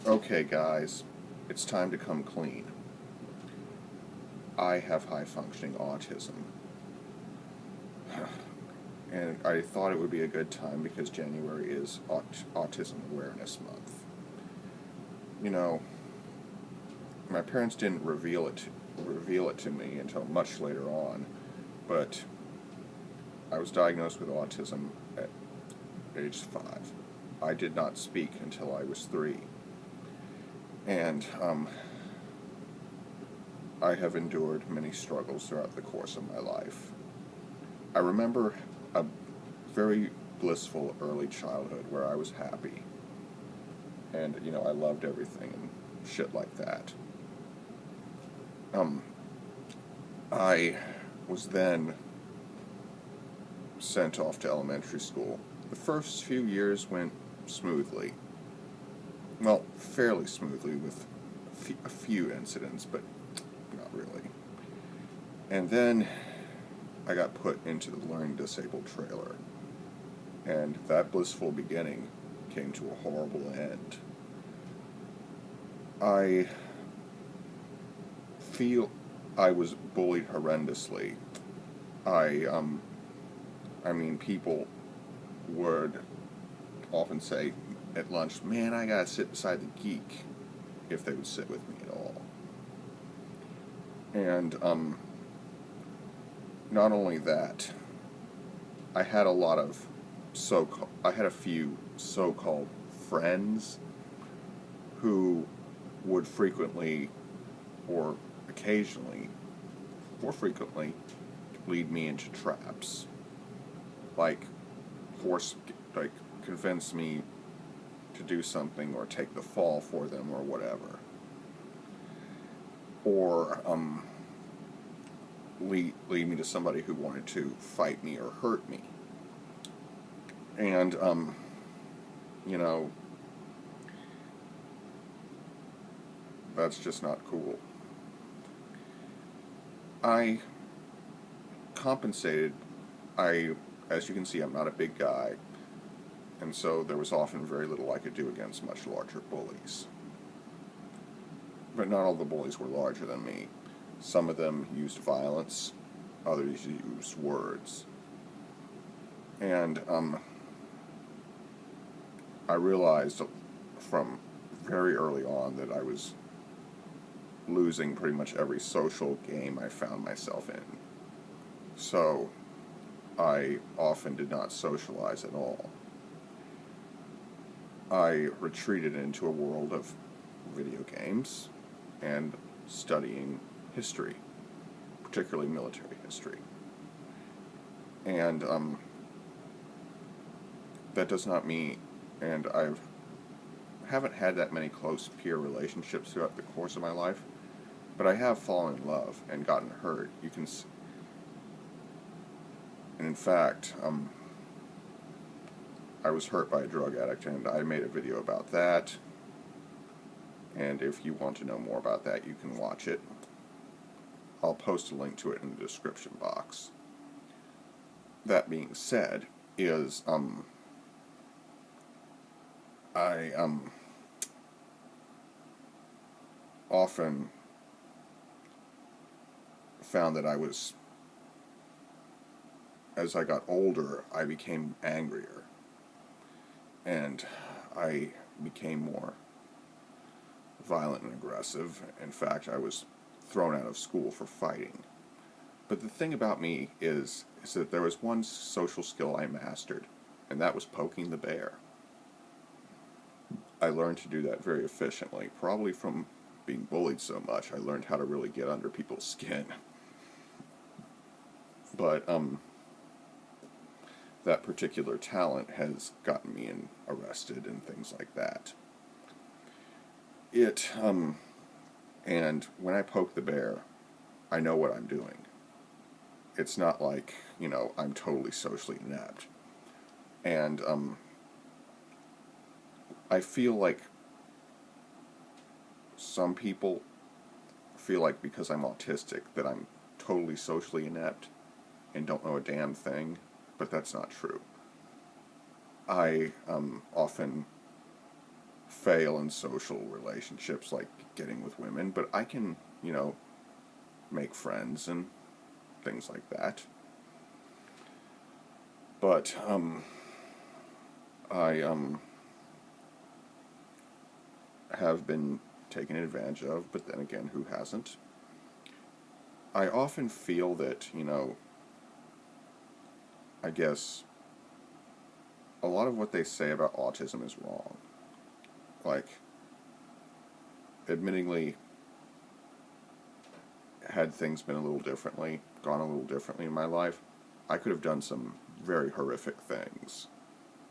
Okay, guys, it's time to come clean. I have high-functioning autism. And I thought it would be a good time because January is Autism Awareness Month. You know, my parents didn't reveal it to me until much later on, but I was diagnosed with autism at age 5. I did not speak until I was 3. And I have endured many struggles throughout the course of my life. I remember a very blissful early childhood where I was happy. And, I loved everything and shit like that. I was then sent off to elementary school. The first few years went smoothly. Well, fairly smoothly with a few incidents, but not really. And then I got put into the learning disabled trailer, and that blissful beginning came to a horrible end. I feel I was bullied horrendously. People would often say at lunch, "Man, I gotta sit beside the geek," if they would sit with me at all. And not only that, I had a few so-called friends who would frequently, or occasionally, more frequently, lead me into traps. Like, convince me to do something or take the fall for them or whatever. Or, lead me to somebody who wanted to fight me or hurt me. And, that's just not cool. I compensated. As you can see, I'm not a big guy, and so there was often very little I could do against much larger bullies. But not all the bullies were larger than me. Some of them used violence, others used words. And I realized from very early on that I was losing pretty much every social game I found myself in. So I often did not socialize at all. I retreated into a world of video games and studying history, particularly military history. And that does not mean, and haven't had that many close peer relationships throughout the course of my life, but I have fallen in love and gotten hurt. And in fact, I was hurt by a drug addict, and I made a video about that. And if you want to know more about that, you can watch it. I'll post a link to it in the description box. That being said, I often found that as I got older, I became angrier, and I became more violent and aggressive. In fact, I was thrown out of school for fighting. But the thing about me is that there was one social skill I mastered, and that was poking the bear. I learned to do that very efficiently, probably from being bullied so much. I learned how to really get under people's skin. But that particular talent has gotten me arrested and things like that. And when I poke the bear, I know what I'm doing. It's not like, I'm totally socially inept. And I feel like some people feel like because I'm autistic that I'm totally socially inept and don't know a damn thing, but that's not true. I often fail in social relationships like getting with women, but I can, make friends and things like that. But I have been taken advantage of, but then again, who hasn't? I often feel that, I guess a lot of what they say about autism is wrong. Like, admittingly, had things been gone a little differently in my life, I could have done some very horrific things.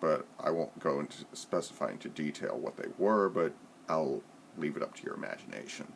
But I won't go into specify into detail what they were, but I'll leave it up to your imagination.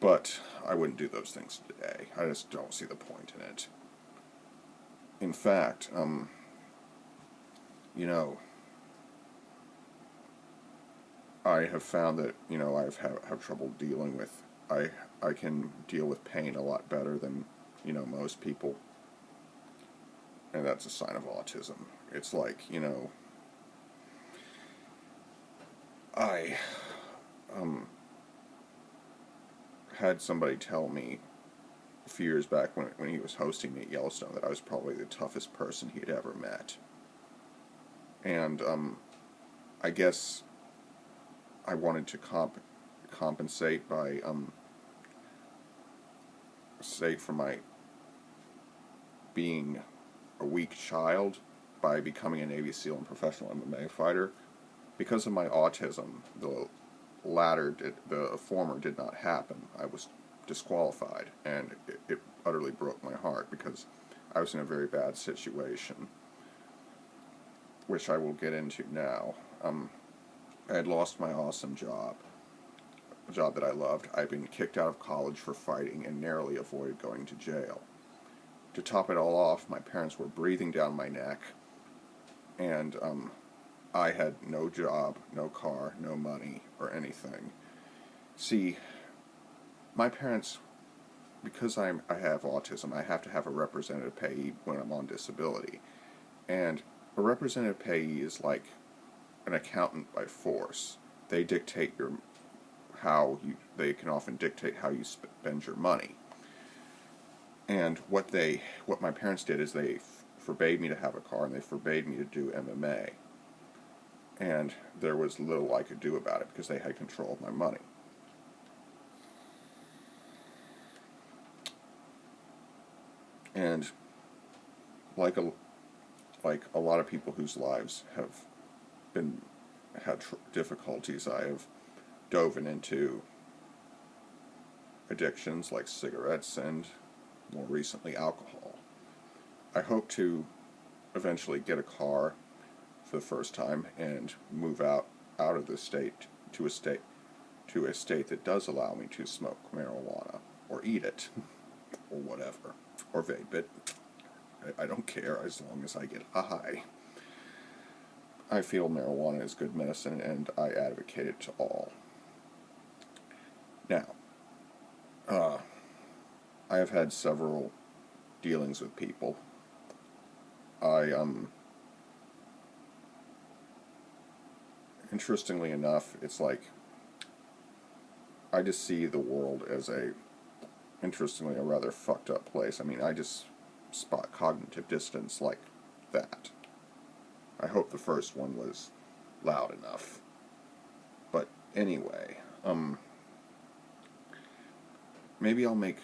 But I wouldn't do those things today. I just don't see the point in it. In fact, I have found that, have trouble dealing with, I can deal with pain a lot better than, most people. And that's a sign of autism. It's like, I had somebody tell me a few years back when he was hosting me at Yellowstone that I was probably the toughest person he'd ever met. And I guess I wanted to compensate by say for my being a weak child by becoming a Navy SEAL and professional MMA fighter. Because of my autism, the former did not happen. I was disqualified, and it utterly broke my heart because I was in a very bad situation, which I will get into now. I had lost my awesome job, a job that I loved. I'd been kicked out of college for fighting and narrowly avoided going to jail. To top it all off, my parents were breathing down my neck, and I had no job, no car, no money, or anything. See, my parents, because I have autism, I have to have a representative payee when I'm on disability. And a representative payee is like an accountant by force. They dictate they can often dictate how you spend your money. And what my parents did is they forbade me to have a car, and they forbade me to do MMA. And there was little I could do about it because they had control of my money. And like a lot of people whose lives have had difficulties, I have dove into addictions like cigarettes and more recently alcohol. I hope to eventually get a car for the first time and move out of the state to a state that does allow me to smoke marijuana or eat it or whatever, or vape it. I don't care as long as I get high. I feel marijuana is good medicine, and I advocate it to all. Now, I have had several dealings with people. Interestingly enough, it's like I just see the world as a rather fucked up place. I mean, I just spot cognitive dissonance like that. I hope the first one was loud enough. But anyway, maybe I'll make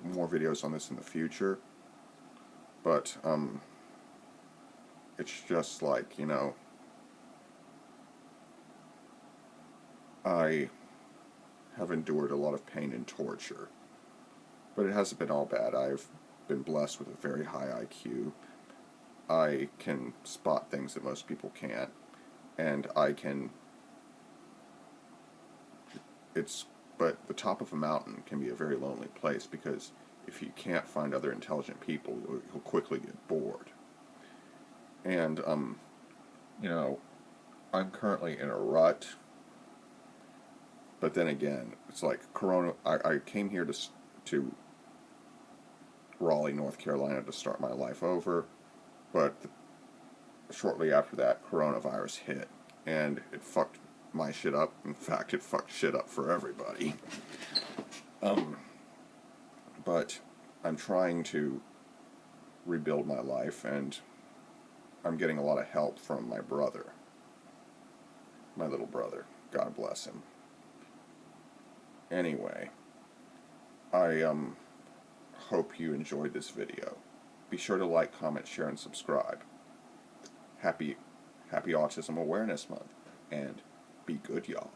more videos on this in the future. But it's just like, I have endured a lot of pain and torture. But it hasn't been all bad. I've been blessed with a very high IQ. I can spot things that most people can't. And but the top of a mountain can be a very lonely place because if you can't find other intelligent people, you'll quickly get bored. And, I'm currently in a rut. But then again, it's like Corona. I came here to Raleigh, North Carolina to start my life over, but shortly after that, coronavirus hit, and it fucked my shit up. In fact, it fucked shit up for everybody. But I'm trying to rebuild my life, and I'm getting a lot of help from my brother, my little brother. God bless him. Anyway, I hope you enjoyed this video. Be sure to like, comment, share, and subscribe. Happy Autism Awareness Month, and be good, y'all.